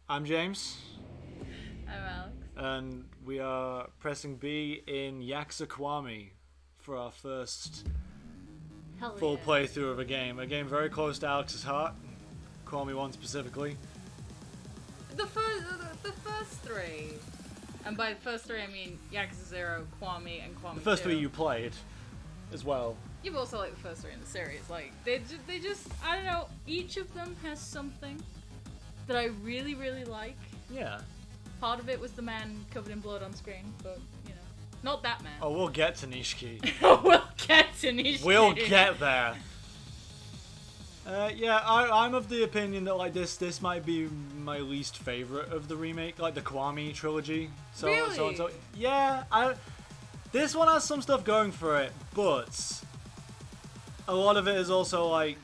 I'm James. I'm Alex. And we are pressing B in Yakuza Kiwami for our first full playthrough of a game. A game very close to Alex's heart. Kiwami 1 specifically. The first three. And by first three, I mean Yakuza 0, Kiwami, and Kiwami 2. The first three you played as well. You've also liked the first three in the series. Like, they just, I don't know, each of them has something that I really, really like. Yeah. Part of it was the man covered in blood on screen, but, you know, not that man. Oh, we'll get to Nishiki. We'll get to Nishiki. We'll get there. Yeah, I'm of the opinion that like this might be my least favorite of the remake, like the Kiwami trilogy. Really? So yeah, this one has some stuff going for it, but a lot of it is also like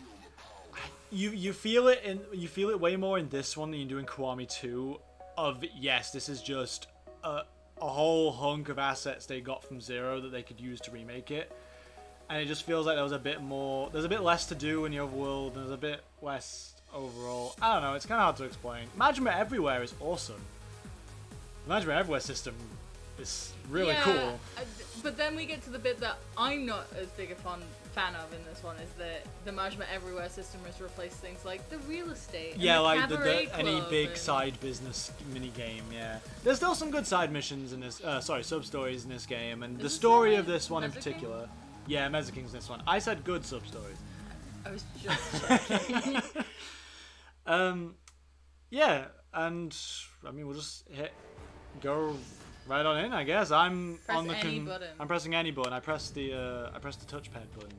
you feel it way more in this one than you do in Kiwami 2. Of yes, this is just a whole hunk of assets they got from Zero that they could use to remake it. And it just feels like there's a bit less to do in the overworld, and there's a bit less overall. I don't know, it's kind of hard to explain. Management Everywhere is awesome. The Management Everywhere system is really cool. But then we get to the bit that I'm not as big a fan of in this one, is that the Management Everywhere system has replaced things like the real estate. Yeah, and like the any big side business mini game. Yeah, there's still some good side missions in this. Sub stories in this game, and the story of this one in particular. Yeah, Mezaking's this one. I said good sub stories. I was just checking. Yeah, and I mean we'll just go right on in, I guess. I'm pressing any button. I press the touchpad button.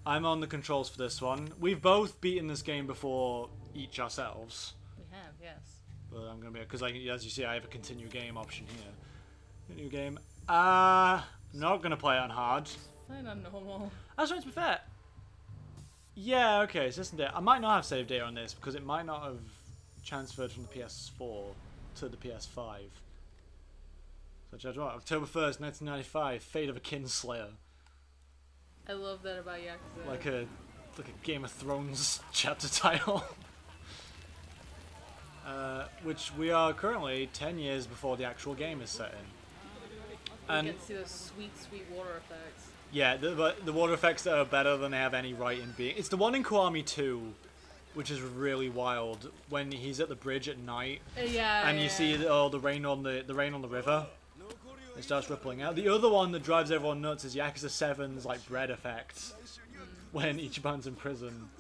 I'm on the controls for this one. We've both beaten this game before each ourselves. We have, yes. But I'm gonna be because as you see, I have a continue game option here. Continue game. Not gonna play it on hard. Playing on normal. That's right, to be fair. Yeah, okay, system data. I might not have saved data on this because it might not have transferred from the PS4 to the PS5. So judge what? October 1st, 1995, Fate of a Kinslayer. I love that about Yakuza. Like a Game of Thrones chapter title. Which we are currently 10 years before the actual game is set in. You get to see those sweet, sweet water effects. Yeah, the water effects that are better than they have any right in being. It's the one in Kiwami 2, which is really wild, when he's at the bridge at night. And you see the rain on the river. It starts rippling out. The other one that drives everyone nuts is Yakuza 7's like bread effect when Ichiban's in prison.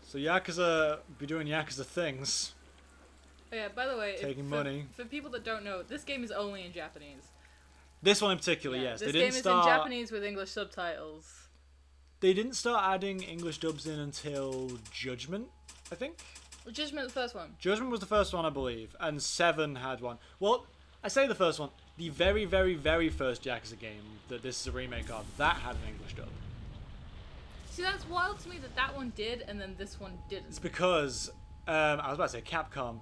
So Yakuza be doing Yakuza things. Oh yeah, by the way, taking money. For people that don't know, this game is only in Japanese. This one in particular, yes. This game is in Japanese with English subtitles. They didn't start adding English dubs in until Judgment, I think. Judgment was the first one. Judgment was the first one, I believe, and 7 had one. Well, I say the first one. The very, very, very first Yakuza game that this is a remake of, that had an English dub. See, that's wild to me that one did, and then this one didn't. It's because, I was about to say Capcom,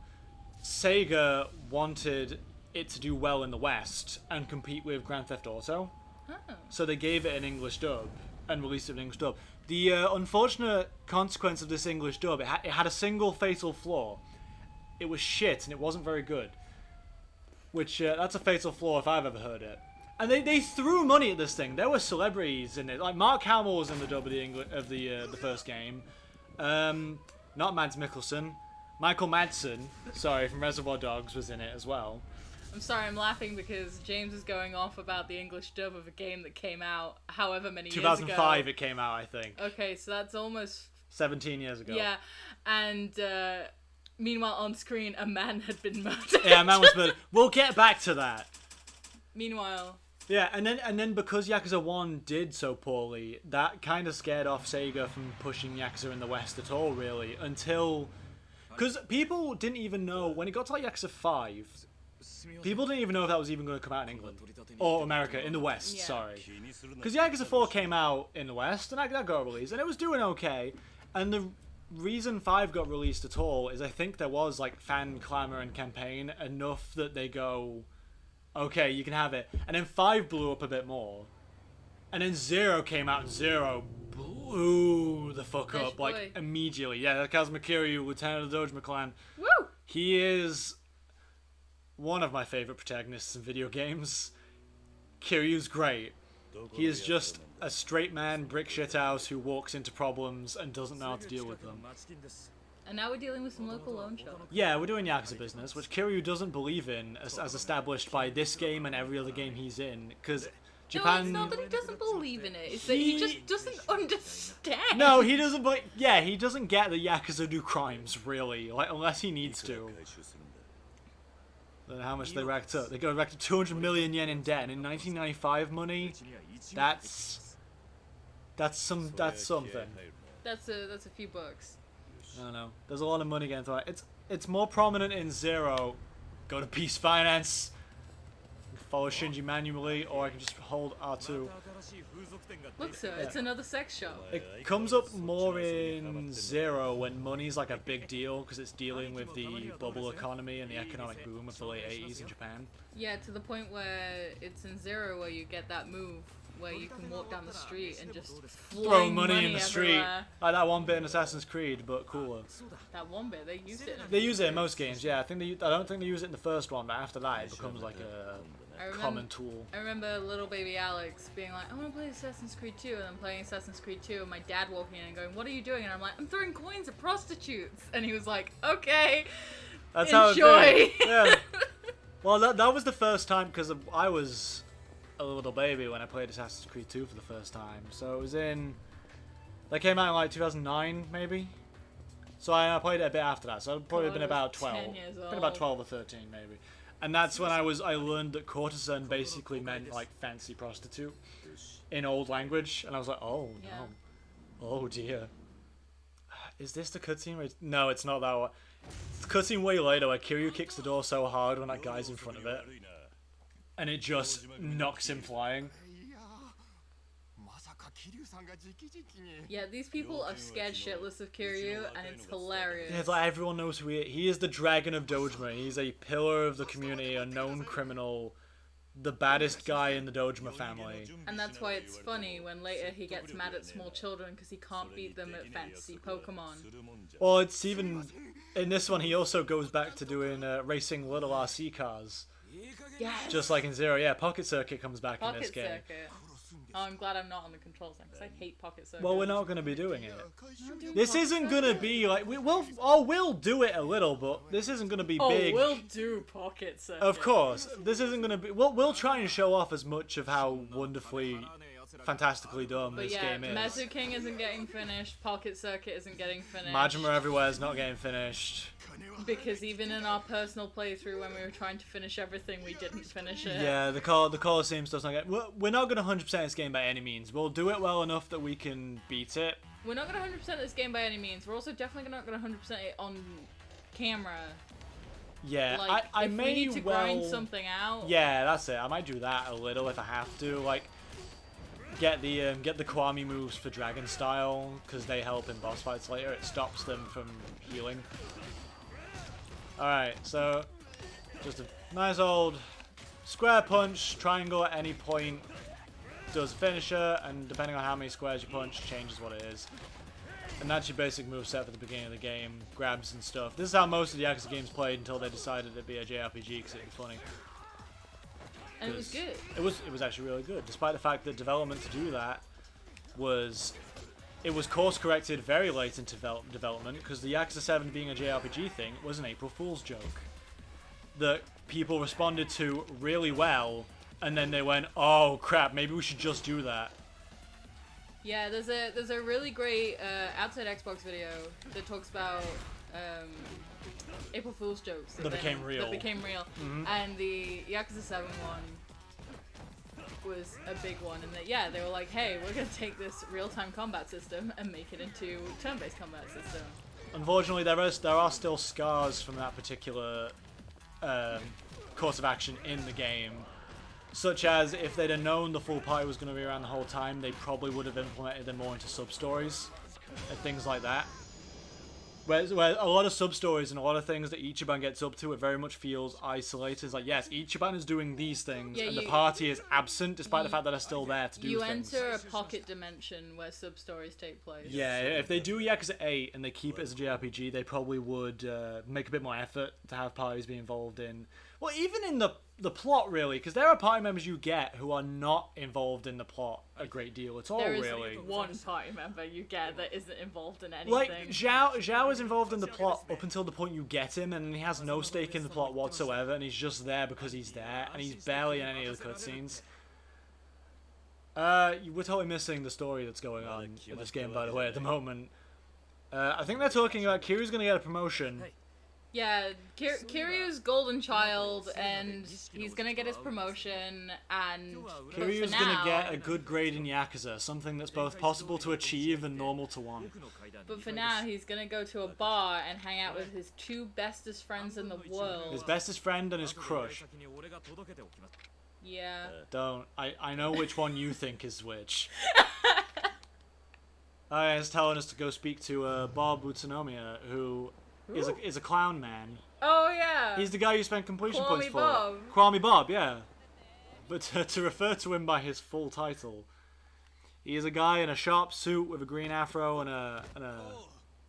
Sega wanted it to do well in the West and compete with Grand Theft Auto. Oh. So they gave it an English dub and released it in English dub. The unfortunate consequence of this English dub, it had a single fatal flaw. It was shit and it wasn't very good. Which, that's a fatal flaw if I've ever heard it. And they threw money at this thing. There were celebrities in it. Like Mark Hamill was in the dub of the first game. Not Mads Mikkelsen. Michael Madsen, from Reservoir Dogs, was in it as well. I'm sorry, I'm laughing because James is going off about the English dub of a game that came out however many years ago. 2005 it came out, I think. Okay, so that's almost 17 years ago. Yeah, and meanwhile on screen a man had been murdered. Yeah, a man was murdered. We'll get back to that. Meanwhile. Yeah, and then because Yakuza 1 did so poorly, that kind of scared off Sega from pushing Yakuza in the West at all, really, until... Because people didn't even know, when it got to like Yakuza 5, people didn't even know if that was even going to come out in England. Or America, in the West, sorry. Because Yakuza 4 came out in the West, and that got released, and it was doing okay. And the reason 5 got released at all is I think there was like fan clamour and campaign enough that they go, okay, you can have it. And then 5 blew up a bit more. And then 0 came out, and 0 blew the fuck That's up, your like, boy. immediately. Yeah, Kazuma Kiryu, Lieutenant of the Dojima clan. Woo! He is one of my favorite protagonists in video games. Kiryu's great. He is just a straight man, brick shithouse who walks into problems and doesn't know how to deal with them. And now we're dealing with some local loan sharks. Yeah, we're doing Yakuza business, which Kiryu doesn't believe in, as established by this game and every other game he's in, because Japan... No, it's not that he doesn't believe in it. It's that he just doesn't understand. No, he doesn't. But yeah, he doesn't get that Yakuza do crimes really, like unless he needs to. Then how much they racked up? They got back to 200 million yen in debt, and in 1995 money, that's something. That's a few bucks. I don't know. There's a lot of money getting thrown. It's more prominent in Zero. Go to Peace Finance. Follow Shinji manually, or I can just hold R2. Look, sir, it's another sex shop. It comes up more in Zero when money's like a big deal because it's dealing with the bubble economy and the economic boom of the late 80s in Japan. Yeah, to the point where it's in Zero where you get that move where you can walk down the street and just Throw money in the everywhere. street. Like that one bit in Assassin's Creed, but cooler. That one bit, they used it. They use it in most games, yeah. I don't think they use it in the first one, but after that it becomes like a common tool. I remember little baby Alex being like, I want to play Assassin's Creed 2, and I'm playing Assassin's Creed 2, and my dad walking in and going, what are you doing? And I'm like, I'm throwing coins at prostitutes. And he was like, okay, That's enjoy. how it is. Yeah. Well, that was the first time, because I was a little baby when I played Assassin's Creed 2 for the first time. So it was that came out in like 2009, maybe? So I played it a bit after that, so I'd probably been about 12. 10 years old. Been about 12 or 13, maybe. And that's when I learned that courtesan basically meant like fancy prostitute in old language, and I was like, oh no, oh dear. Is this the cutscene? No, it's not that one. It's the cutscene way later where Kiryu kicks the door so hard when that guy's in front of it, and it just knocks him flying. Yeah, these people are scared shitless of Kiryu, and it's hilarious. Yeah, it's like everyone knows who he is. He is the dragon of Dojima. He's a pillar of the community, a known criminal, the baddest guy in the Dojima family. And that's why it's funny when later he gets mad at small children because he can't beat them at fantasy Pokemon. Well, it's even... In this one, he also goes back to doing racing little RC cars. Yes. Just like in Zero. Yeah, Pocket Circuit comes back in this Pocket game. Circuit. Oh, I'm glad I'm not on the controls then, because I hate Pocket Circuit. Well, we're not going to be doing it. This isn't going to be like... we'll do it a little, but this isn't going to be big. We'll do Pocket Circuit. Of course. This isn't going to be... We'll try and show off as much of how wonderfully, fantastically done But this yeah, game is. Mezu King isn't getting finished, Pocket Circuit isn't getting finished. Majima Everywhere is not getting finished. Because even in our personal playthrough when we were trying to finish everything, we didn't finish it. Yeah, the Colosseum stuff's not getting... We're not going to 100% this game by any means. We'll do it well enough that we can beat it. We're not going to 100% this game by any means. We're also definitely not going to 100% it on camera. Yeah, Like, I if may we need to grind something out. Yeah, that's it. I might do that a little if I have to. Like, get the Kiwami moves for Dragon style because they help in boss fights later. It stops them from healing. All right, so just a nice old square punch, triangle at any point does finisher, and depending on how many squares you punch, changes what it is. And that's your basic moveset for the beginning of the game, grabs and stuff. This is how most of the Yakuza games played until they decided it'd be a JRPG because it'd be funny. And it was good. It was actually really good, despite the fact that development to do that was... It was course corrected very late into development because the Yakuza 7 being a JRPG thing was an April Fool's joke that people responded to really well, and then they went, "Oh crap, maybe we should just do that." Yeah, there's a really great outside Xbox video that talks about April Fool's jokes That became real. Mm-hmm. And the Yakuza 7 one was a big one, and that they were like, hey, we're gonna take this real-time combat system and make it into turn-based combat system. Unfortunately, there are still scars from that particular course of action in the game, such as if they'd have known the full party was going to be around the whole time, they probably would have implemented them more into sub-stories and things like that. Where a lot of sub-stories and a lot of things that Ichiban gets up to, it very much feels isolated. It's like, yes, Ichiban is doing these things, and the party is absent, despite the fact that they're still there to do things. You enter a pocket dimension where sub-stories take place. Yeah, if they do Yakuza 8 and they keep it as a JRPG, they probably would make a bit more effort to have parties be involved in... Well, even in the plot, really, because there are party members you get who are not involved in the plot a great deal at all, really. There is one party member you get that isn't involved in anything. Like, Zhao is involved in the plot up until the point you get him, and he has no stake in the plot whatsoever, and he's just there because he's there, and he's barely in any of the cutscenes. We're totally missing the story that's going on in this game, by the way, at the moment. I think they're talking about Kiryu's gonna get a promotion. Yeah, Kiryu's golden child, and he's gonna get his promotion, and Kiryu's gonna get a good grade in Yakuza, something that's both possible to achieve and normal to want. But for now, he's gonna go to a bar and hang out with his two bestest friends in the world. His bestest friend and his crush. Yeah. Don't. I know which one you think is which. He's telling us to go speak to Bob Utsunomiya, who is a clown man. Oh yeah. He's the guy you spent completion points for. Bob. Kiwami Bob, yeah. But to refer to him by his full title, he is a guy in a sharp suit with a green afro and a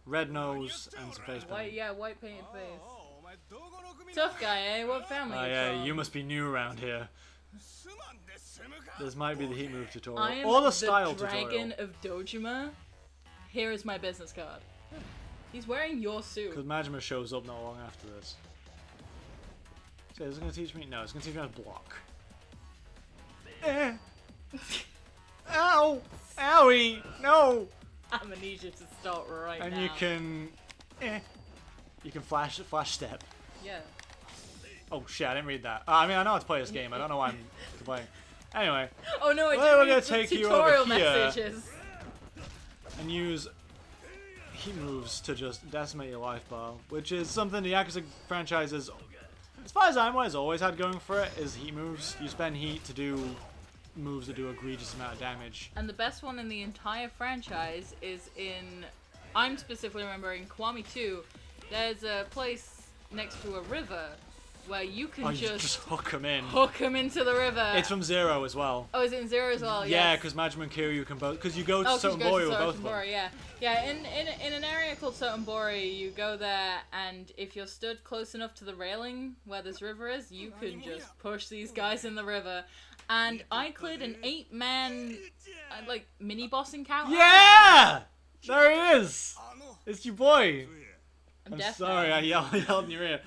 red nose and some face paint. White painted face. Tough guy, eh? What family? Oh yeah, you must be new around here. This might be the heat move tutorial. I am or the style the dragon tutorial. of Dojima. Here is my business card. He's wearing your suit. Because Majima shows up not long after this. So is it going to teach me? No, it's going to teach me how to block. Ow! Owie! No! Amnesia to start right now. And you can... You can flash step. Yeah. Oh shit, I didn't read that. I mean, I know how to play this game. I don't know why I'm playing. Anyway. Oh no, I we're didn't read gonna take the you tutorial over here messages. and use heat moves to just decimate your life bar, which is something the Yakuza franchise is, as far as I'm aware, has always had going for it, is heat moves. You spend heat to do moves that do egregious amount of damage. And the best one in the entire franchise is in, I'm specifically remembering Kiwami 2, there's a place next to a river where you can just hook them in. Hook them into the river. It's from Zero as well. Oh, is it in Zero as well? Yeah, because Majima and Kiryu can both, because you go to Sotenbori with both of them. Yeah, in an area called Sotenbori, you go there, and if you're stood close enough to the railing where this river is, you can just push these guys in the river. And I cleared an 8-man, like, mini-boss encounter. Yeah! There he is! It's your boy! I'm sorry, now. I yelled in your ear.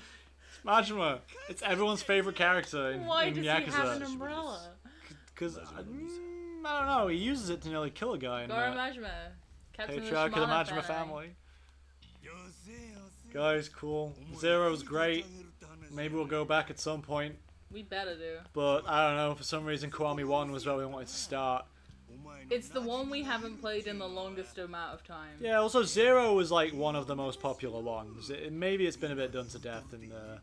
It's Majima. It's everyone's favorite character in Why in does Yakuza. he have an umbrella? Because, I don't know, he uses it to nearly kill a guy in Goro Majima. Captain Patriarch of the Majima family. Guy's cool. Zero's great. Maybe we'll go back at some point. We better do. But, I don't know, for some reason Kiwami 1 was where we wanted to start. It's the one we haven't played in the longest amount of time. Yeah, also Zero was like one of the most popular ones. Maybe it's been a bit done to death in the...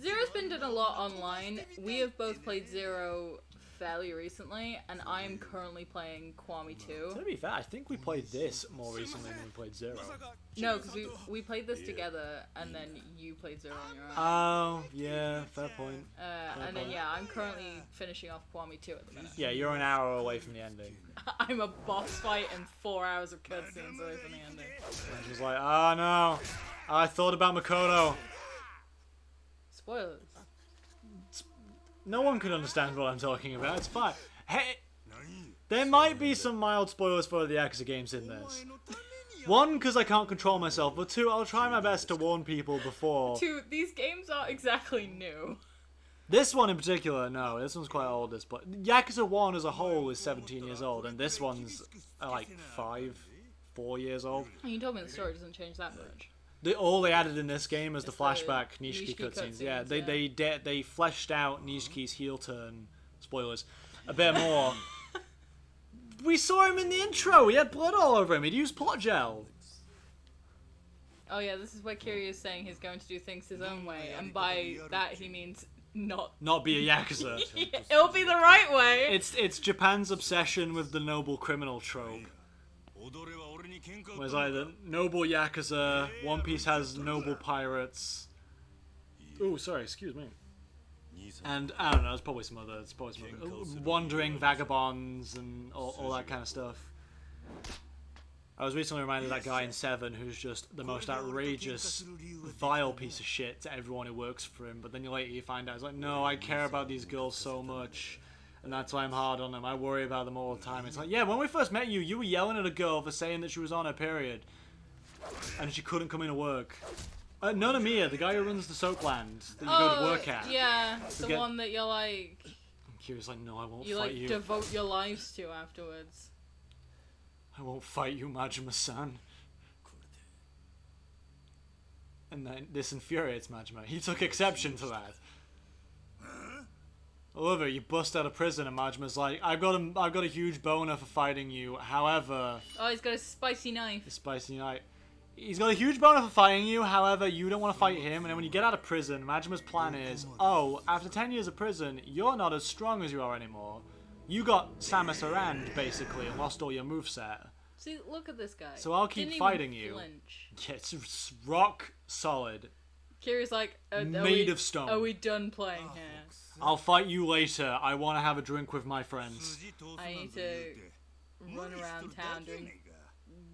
Zero's been done a lot online. We have both played Zero fairly recently, and I'm currently playing Kiwami 2. To be fair, I think we played this more recently than we played Zero. No, because we played this together, and then you played Zero on your own. Oh, yeah, fair point. Then I'm currently finishing off Kiwami 2 at the minute. Yeah, you're an hour away from the ending. I'm a boss fight and 4 hours of cutscenes away from the ending. And she's like, oh no, I thought about Makoto. Spoilers. No one can understand what I'm talking about, it's fine. Hey, there might be some mild spoilers for the Yakuza games in this. One, because I can't control myself, but two, I'll try my best to warn people before. Two, these games aren't exactly new. This one in particular, no, this one's quite old. But Yakuza 1 as a whole is 17 years old, and this one's like 4 years old. You told me the story doesn't change that much. All they added in this game is the flashback the Nishiki Nishiki cutscenes. cutscenes, Yeah, they fleshed out Nishiki's heel turn, spoilers, a bit more. We saw him in the intro, he had blood all over him, he'd used plot gel. Oh yeah, this is where Kiryu is saying he's going to do things his own way, and by that he means not be a Yakuza. It'll be the right way. It's Japan's obsession with the noble criminal trope. Whereas like the noble Yakuza, One Piece has noble pirates. Oh, sorry, excuse me. And I don't know, it's probably some other, wandering vagabonds and all that kind of stuff. I was recently reminded of that guy in 7 who's just the most outrageous, vile piece of shit to everyone who works for him. But then later you find out, it's like, no, I care about these girls so much, and that's why I'm hard on them. I worry about them all the time. It's like, yeah, when we first met you, you were yelling at a girl for saying that she was on her period, and she couldn't come into work. Nanamiya, the guy who runs the soapland that you go to work at. Yeah, the one that you're like... Kiryu's like, no, I won't fight you. You, like, devote your lives to afterwards. I won't fight you, Majima-san. And then this infuriates Majima. He took exception to that. I love it. You bust out of prison and Majima's like, I've got a huge boner for fighting you. However... Oh, he's got a spicy knife. A spicy knife. He's got a huge boner for fighting you, however, you don't want to fight him, and then when you get out of prison, Majima's plan is, oh, after 10 years of prison, you're not as strong as you are anymore. You got Samus Aran, basically, and lost all your moveset. See, look at this guy. So I'll keep fighting you. Yeah, it's rock solid. Kiryu's like, made of stone. Are we done playing here? I'll fight you later. I want to have a drink with my friends. I need to run around town doing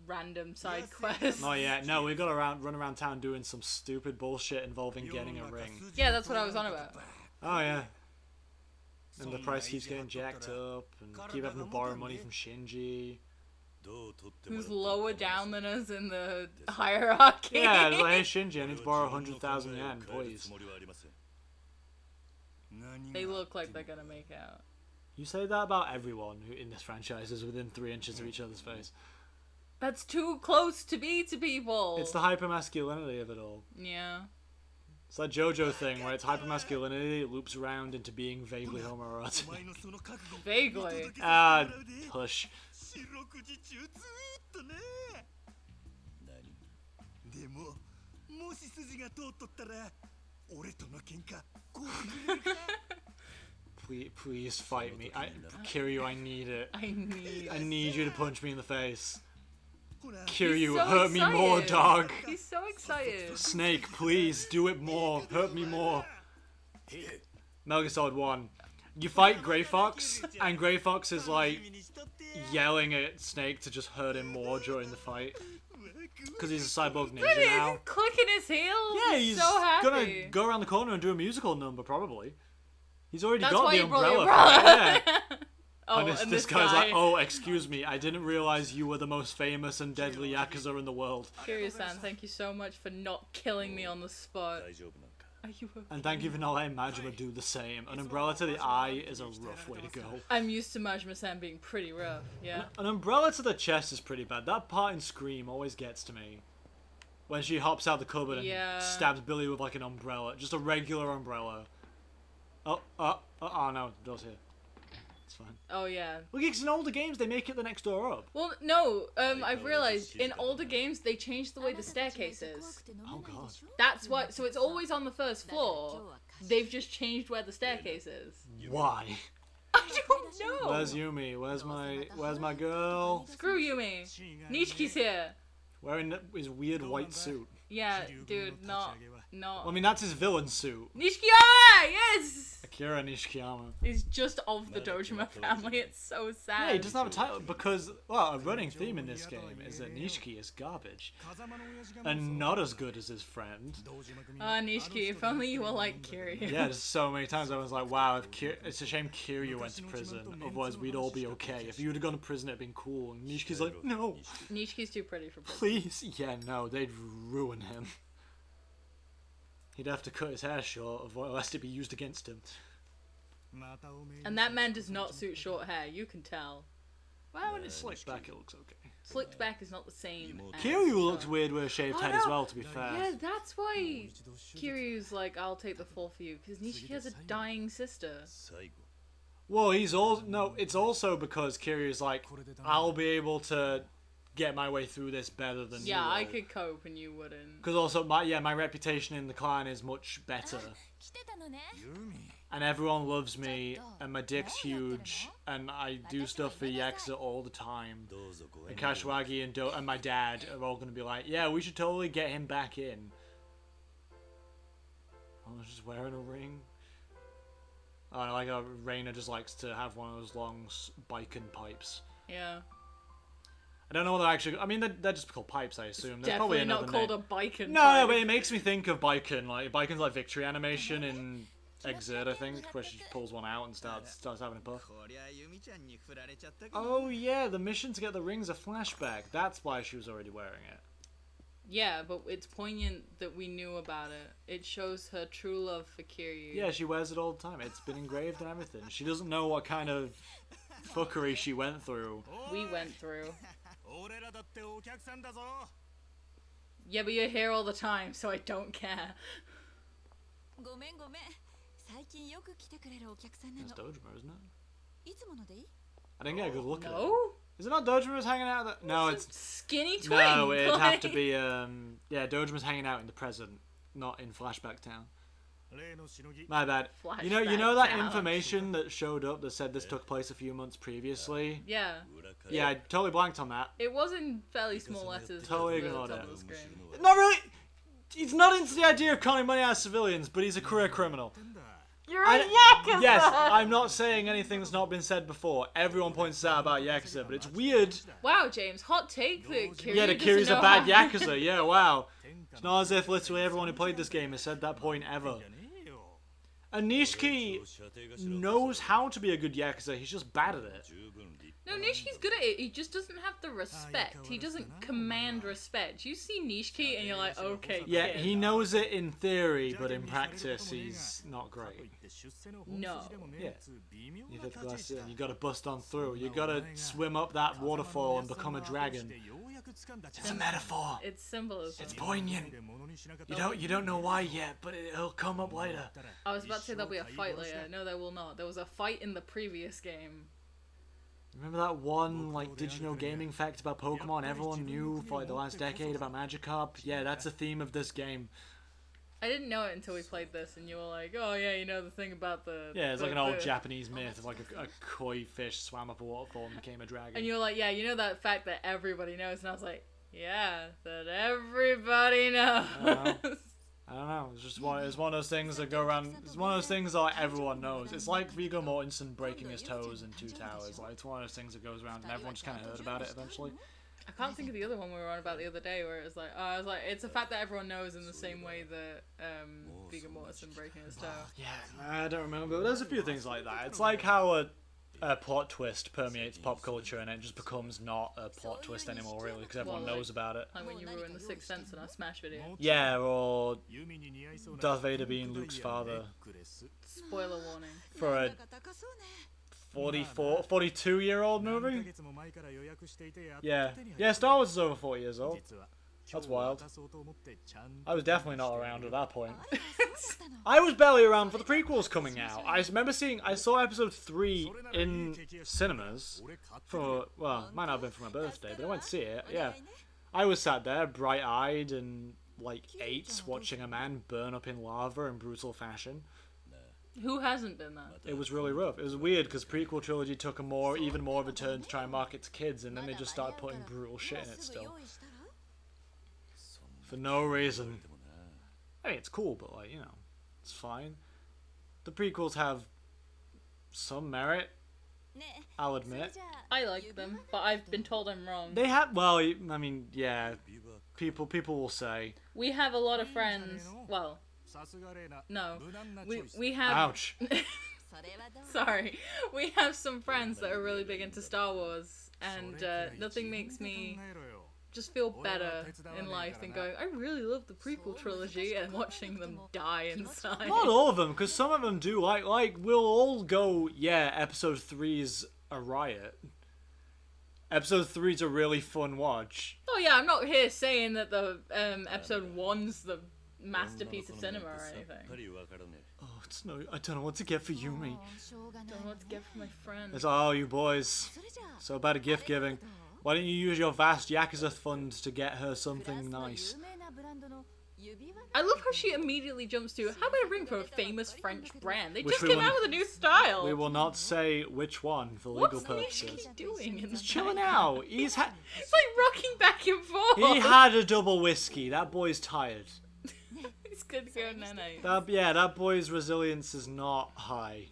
random side quests. Oh yeah, no, we gotta run around town doing some stupid bullshit involving getting a ring. Yeah, that's what I was on about. Oh yeah. And the price keeps getting jacked up, and keep having to borrow money from Shinji. Who's lower down than us in the hierarchy. Yeah, it's like, hey Shinji, I need to borrow 100,000 yen, please. They look like they're gonna make out. You say that about everyone who in this franchise is within 3 inches of each other's face. That's too close to be to people. It's the hypermasculinity of it all. Yeah. It's that JoJo thing where it's hypermasculinity, it loops around into being vaguely homoerotic. Vaguely. Ah, push. Please fight me. Kiryu, I need it. I need you to punch me in the face. Kiryu, so hurt me more, dog. He's so excited. Snake, please, do it more. Hurt me more. Metal Gear Solid 1. You fight Grey Fox, and Grey Fox is like yelling at Snake to just hurt him more during the fight. Because he's a cyborg ninja now. He's clicking his heels. Yeah, he's so happy. Gonna go around the corner and do a musical number, probably. He's already That's got why the you brought the umbrella. Yeah. Oh, and this guy's like, oh, excuse me, I didn't realize you were the most famous and deadly Yakuza in the world. Kiryu-san, thank you so much for not killing me on the spot. Are you okay? And thank you for not letting Majima do the same. An umbrella to the eye is a rough way to go. I'm used to Majima-san being pretty rough, yeah. An umbrella to the chest is pretty bad. That part in Scream always gets to me. When she hops out the cupboard and stabs Billy with like an umbrella. Just a regular umbrella. Oh no, the door's here. It's fine. Oh yeah. Look, because in older games they make it the next door up. Well, no, I've realized in older games they changed the way the staircase is. Oh god. That's why. So it's always on the first floor. They've just changed where the staircase is. Why? I don't know. Where's Yumi? Where's my girl? Screw Yumi. Nishiki's here. Wearing his weird white suit. Yeah, dude, not. Well, I mean, that's his villain suit. Nishikiyama! Yes! Akira Nishikiyama. He's just of the Dojima family. It's so sad. Yeah, he doesn't have a title because, well, a running theme in this game is that Nishiki is garbage. And not as good as his friend. Nishiki, if only you were like Kiryu. Yeah, there's so many times I was like, wow, it's a shame Kiryu went to prison. Otherwise, we'd all be okay. If you would have gone to prison, it'd been cool. And Nishiki's like, no. Nishiki's too pretty for prison. Please. Yeah, no, they'd ruin him. He'd have to cut his hair short, otherwise it'd be used against him. And that man does not suit short hair, you can tell. Well, when it's slicked back, it looks okay. Slicked back is not the same. Kiryu looks weird with a shaved head as well, to be fair. Yeah, that's why Kiryu's like, I'll take the fall for you, because Nishiki has a dying sister. Well, it's also because Kiryu's like, I'll be able to get my way through this better than you. Yeah, I could cope and you wouldn't. Because also my reputation in the clan is much better. and everyone loves me, and my dick's huge, and I do stuff for Yakuza all the time. And Kashiwagi and my dad are all going to be like, yeah, we should totally get him back in. Oh, she's wearing a ring. Oh, I like how Reina just likes to have one of those long biken pipes. Yeah. I don't know what they're actually... I mean, they're just called pipes, I assume. There's Definitely probably not called a biken. No, but it makes me think of Biken. Like, Biken's like victory animation in Exert, I think, where she pulls one out and starts having a puff. Oh, yeah, the mission to get the ring's a flashback. That's why she was already wearing it. Yeah, but it's poignant that we knew about it. It shows her true love for Kiryu. Yeah, she wears it all the time. It's been engraved and everything. She doesn't know what kind of fuckery she went through. We went through. Yeah, but you're here all the time, so I don't care. It's Dojima, isn't it? I didn't get a good look at it. No? Is it not Dojima's hanging out? No, it's Skinny Twin. No, it'd have to be. Yeah, Dojima's hanging out in the present, not in Flashback Town. My bad. You know that Town. information that showed up that said this took place a few months previously? Yeah. Yeah, I totally blanked on that. It was in fairly small letters. Totally at the ignored top it. of the screen. Not really. He's not into the idea of conning money out of civilians, but he's a career criminal. You're a Yakuza! Yes, I'm not saying anything that's not been said before. Everyone points out about Yakuza, but it's weird. Wow, James, hot take that Kiryu Yeah, that Kiryu's doesn't a know bad how- Yakuza. Yeah, wow. It's not as if literally everyone who played this game has said that point ever. And Nishiki knows how to be a good Yakuza, he's just bad at it. No, Nishiki's good at it. He just doesn't have the respect. He doesn't command respect. You see Nishiki and you're like, okay, Yeah, kid. he knows it in theory, but in practice he's not great. No. Yeah. You hit the glass in, you gotta bust on through, you gotta swim up that waterfall and become a dragon. It's a metaphor. It's symbolism. It's poignant. You don't know why yet, but it'll come up later. I was about to say there'll be a fight later. No, there will not. There was a fight in the previous game. Remember that one, like, did you know gaming fact about Pokemon everyone knew for like the last decade about Magikarp? Yeah, that's a theme of this game. I didn't know it until we played this, and you were like, "Oh yeah, you know the thing about the." Yeah, it's the, like an old the... Japanese myth of like a koi fish swam up a waterfall and became a dragon. And you were like, "Yeah, you know that fact that everybody knows," and I was like, "Yeah, that everybody knows." I don't know. It's just one of those things that go around. It's one of those things that like, everyone knows. It's like Viggo Mortensen breaking his toes in Two Towers. Like it's one of those things that goes around, and everyone just kind of heard about it eventually. I can't think of the other one we were on about the other day, where it was like, it's a fact that everyone knows in the same way that Viggo Mortensen breaking his toe. Yeah, I don't remember. But there's a few things like that. It's like how a plot twist permeates pop culture, and it just becomes not a plot twist anymore, really, because everyone knows about it. Like when you ruined the Sixth Sense in our Smash video. Yeah, or Darth Vader being Luke's father. Spoiler warning. For a 42-year-old movie? Yeah, Star Wars is over 40 years old. That's wild. I was definitely not around at that point. I was barely around for the prequels coming out. I saw episode 3 in cinemas well, might not have been for my birthday, but I went to see it, yeah. I was sat there, bright-eyed and, like, 8, watching a man burn up in lava in brutal fashion. Who hasn't been that? It was really rough. It was weird because prequel trilogy took even more of a turn to try and market to kids, and then they just started putting brutal shit in it still. For no reason. I mean, it's cool, but like, you know, it's fine. The prequels have some merit, I'll admit. I like them, but I've been told I'm wrong. They have, well, I mean, yeah, people will say. We have a lot of friends, well, no, we have... Ouch. Sorry. We have some friends that are really big into Star Wars, and nothing makes me just feel better in life than going, I really love the prequel trilogy, and watching them die inside. Not all of them, because some of them do. Like we'll all go, yeah, episode 3's a riot. Episode 3's a really fun watch. Oh yeah, I'm not here saying that the episode 1's the masterpiece of cinema or anything. Oh, I don't know what to get for Yumi. Don't know what to get for my friend. It's all you boys. So about a gift giving. Why don't you use your vast Yakuza fund to get her something nice? I love how she immediately jumps to, how about a ring for a famous French brand? They Which just we came will- out with a new style. We will not say which one for legal What's purposes. Nishiki doing in He's the chilling background? out. He's had It's like rocking back and forth. he had a double whiskey. That boy's tired. He's good to go nene. That boy's resilience is not high.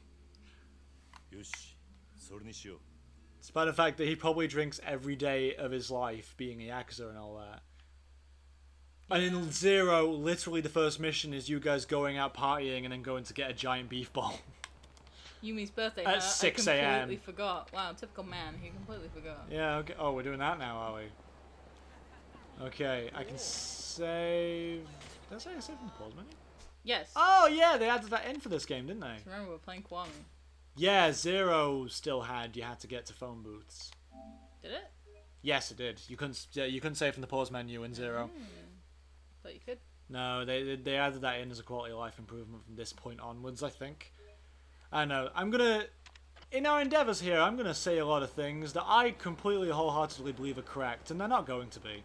よしそれにしよう Despite the fact that he probably drinks every day of his life, being a Yakuza and all that. And in Zero, literally the first mission is you guys going out partying and then going to get a giant beef ball. Yumi's birthday At hat. 6 I a.m.. completely forgot. Wow, typical man. He completely forgot. Yeah, okay. Oh, we're doing that now, are we? Okay, I can save... Did I say I saved in the pause menu? Yes. Oh, yeah, they added that in for this game, didn't they? Remember, we're playing Kiwami. Yeah, Zero still had, you had to get to phone booths. Did it? Yes, it did. You couldn't save from the pause menu in Zero. Thought you could. No, they added that in as a quality of life improvement from this point onwards, I think. I know. In our endeavours here, I'm gonna say a lot of things that I completely wholeheartedly believe are correct, and they're not going to be.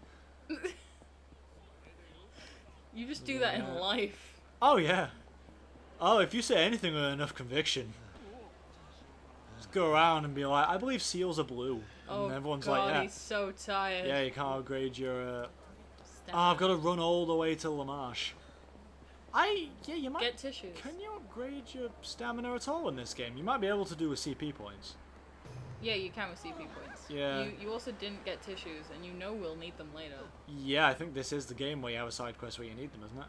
You just do that in life. Oh, yeah. Oh, if you say anything with enough conviction, just go around and be like, I believe seals are blue. Oh, And everyone's God, like, yeah. he's so tired. Yeah, you can't upgrade your... Stand Oh, I've up. got to run all the way to La Marche. Yeah, you might... Get tissues. Can you upgrade your stamina at all in this game? You might be able to do with CP points. Yeah, you can with CP points. Yeah. You also didn't get tissues, and you know we'll need them later. Yeah, I think this is the game where you have a side quest where you need them, isn't it?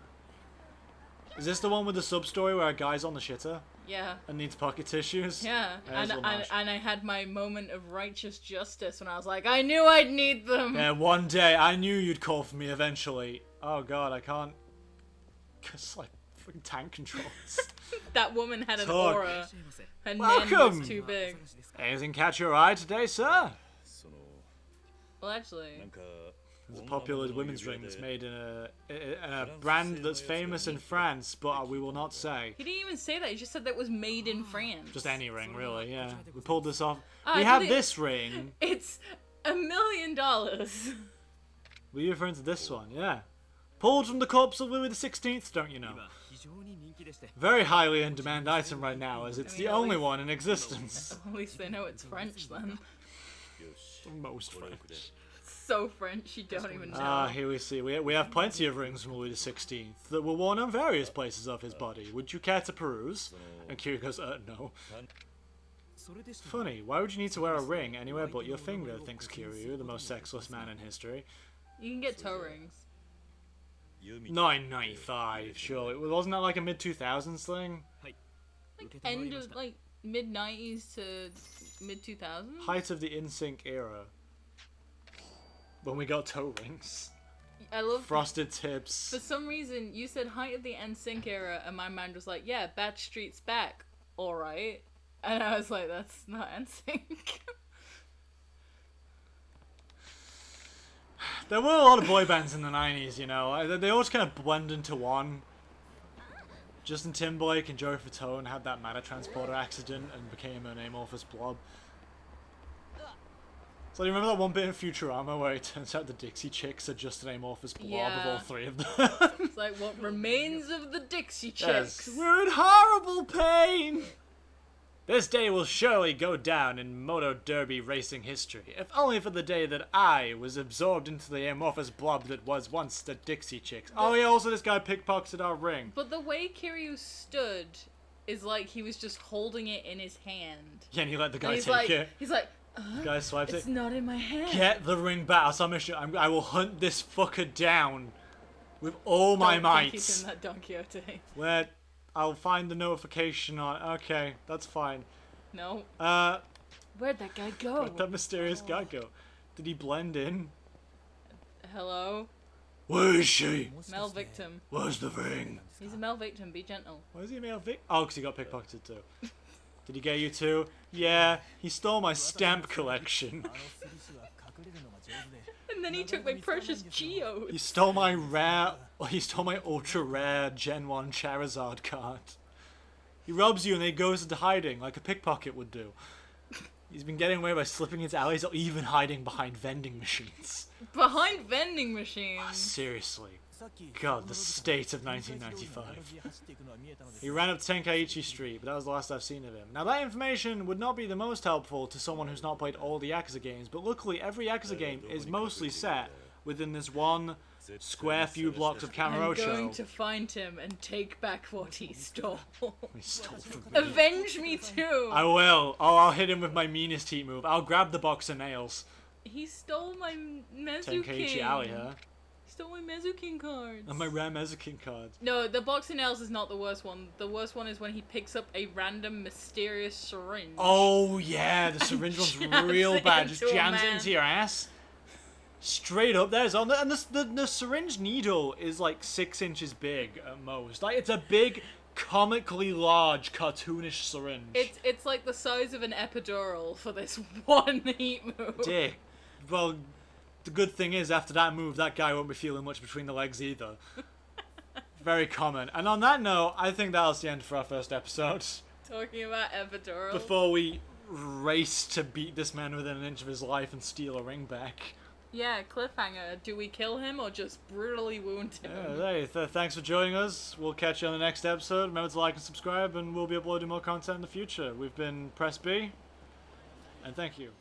Is this the one with the sub-story where a guy's on the shitter Yeah. and needs pocket tissues? Yeah, There's and La Marche. I had my moment of righteous justice when I was like, I knew I'd need them. Yeah, one day I knew you'd call for me eventually. Oh god, I can't... Cause like, freaking tank controls. That woman had an Talk. aura. Her name Welcome. was too big. Anything catch your eye today, sir? その Well, actually, なんか There's a popular women's ring that's made in a brand that's famous in France, but we will not say. he didn't even say that. He just said that was made in France. Just any ring, really, yeah. We pulled this off. I We have believe- this ring. It's $1 million. Were you referring to this one? Yeah. Pulled from the corpse of Louis XVI, don't you know? 非常に人気でして Very highly in demand item right now, as it's I mean, the at only least- one in existence. At least they know it's French then. よし Most これをくれ French. So French, you don't even know. Ah, here we see. We have plenty of rings from Louis XVI that were worn on various places of his body. Would you care to peruse? And Kiryu goes, no. それでした Funny, why would you need to wear a ring anywhere but your finger, thinks Kiryu, the most sexless man in history. You can get toe rings. ユミ 995, surely. Wasn't that like a mid-2000s thing? はい受け Like てまい end りまし of た like mid 90s to mid 2000s. Height of the InSync era. When we got toe rings. I love. Frosted tips. For some reason, you said height of the NSYNC era, and my mind was like, yeah, Backstreet's back. All right. And I was like, that's not NSYNC. There were a lot of boy bands in the 90s, you know. They all just kind of blend into one. Justin Timberlake and Joey Fatone had that matter transporter accident and became an amorphous blob. So you remember that one bit in Futurama where it turns out the Dixie Chicks are just an amorphous blob of all Yeah. three of them? It's like what remains of the Dixie Yes. Chicks. We're in horrible pain! This day will surely go down in Moto Derby racing history, if only for the day that I was absorbed into the amorphous blob that was once the Dixie Chicks. Oh yeah, also this guy pickpocketed our ring. But the way Kiryu stood is like he was just holding it in his hand. Yeah, and he let the And guy he's take like, it. he's like, The guy swipes it's it. not in my hand. Get the ring back. That's our mission. I will hunt this fucker down with all my Don't might. think he's in that Don Quixote. Where I'll find the notification on. Okay, that's fine. No. Where'd Where'd that guy go? that mysterious guy go? Did he blend in? Hello? Where is she? Male victim. Where's the ring? He's a male victim, be gentle. Why is he a male vic? Oh, because he got pickpocketed too. Did he get you too? Yeah, he stole my stamp collection. あのスリスは隠れるのが上手で And then he took my precious geodes. He stole my rare. He stole my ultra rare Gen 1 Charizard card. He robs you and then he goes into hiding like a pickpocket would do. He's been getting away by slipping into alleys or even hiding behind vending machines. Behind vending machines. Seriously. God, the state of 1995. He ran up Tenkaichi Street, but that was the last I've seen of him. Now that information would not be the most helpful to someone who's not played all the Yakuza games, but luckily every Yakuza game is mostly set within this one square few blocks of I'm going Kamurocho. to find him and take back what he stole. He stole from me. Avenge me too! I will. Oh, I'll hit him with my meanest heat move. I'll grab the box of nails. He stole my Tenkaichi Mezukin. Alley, huh? He stole my Mezukin cards. And my rare Mezukin card. No, the box of nails is not the worst one. The worst one is when he picks up a random mysterious syringe. Oh, yeah. The syringe one's real bad. Just into a jams it man. into your ass. Straight up, there's on and the syringe needle is like 6 inches big at most. Like, it's a big, comically large, cartoonish syringe. It's like the size of an epidural for this one heat move. Dick. Well, the good thing is, after that move, that guy won't be feeling much between the legs either. Very common. And on that note, I think that was the end for our first episode. Talking about epidural. Before we race to beat this man within an inch of his life and steal a ring back. Yeah, cliffhanger. Do we kill him or just brutally wound him? Yeah, hey, thanks for joining us. We'll catch you on the next episode. Remember to like and subscribe, and we'll be uploading more content in the future. We've been Press B, and thank you.